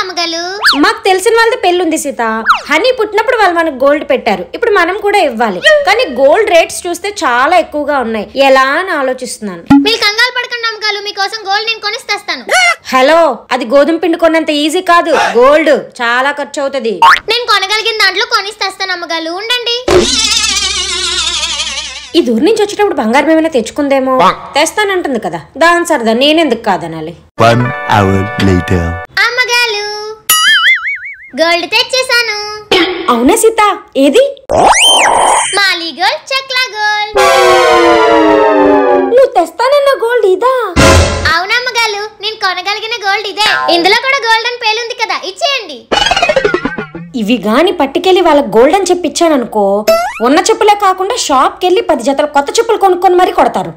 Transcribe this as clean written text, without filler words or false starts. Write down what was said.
అమ్మగారు? మాకు తెలిసిన వాళ్ళది పెళ్లి ఉంది సీత. హనీ పుట్టినప్పుడు వాళ్ళు మనకు గోల్డ్ పెట్టారు, ఇప్పుడు మనం కూడా ఇవ్వాలి. కానీ గోల్డ్ రేట్స్ చూస్తే చాలా ఎక్కువగా ఉన్నాయి, ఎలా అని ఆలోచిస్తున్నాను. మీరు కంగారు పడకండి అమ్మగారు, మీకోసం గోల్డ్ నేను కొనిసి తెస్తాను. హలో, అది గోధుమ పిండి కొన్నంత ఈజీ కాదు, గోల్డ్ చాలా ఖర్చు అవుతుంది. నేను కొనగలిగిన దాంట్లో కొనిసి తెస్తాను అమ్మగారు, ఉండండి. ఈ దూరం నుంచి వచ్చేటప్పుడు బంగారం ఏమైనా తెచ్చుకుందేమో, తెస్తానంటుంది కదా, దాని సరదా నేనెందుకు కాదనాలి. అమ్మగారు, గోల్డ్ తెచ్చేసాను. అవునా సీత, ఏది? మాలీ గోల్డ్, చక్లా గోల్డ్. నువ్వు తెస్తానన్న గోల్డ్ ఇదా? అవునమ్మగారు, నేను కొనగలిగిన గోల్డ్ ఇదే. ఇందులో కూడా గోల్డ్ అని పేలుంది కదా, ఇచ్చేయండి. ఇవి గాని పట్టుకెళ్ళి వాళ్ళకి గోల్డ్ అని చెప్పి ఇచ్చాననుకో, ఉన్న చెప్పులే కాకుండా షాప్కి వెళ్ళి 10 జతలు కొత్త చెప్పులు కొనుక్కొని మరీ కొడతారు.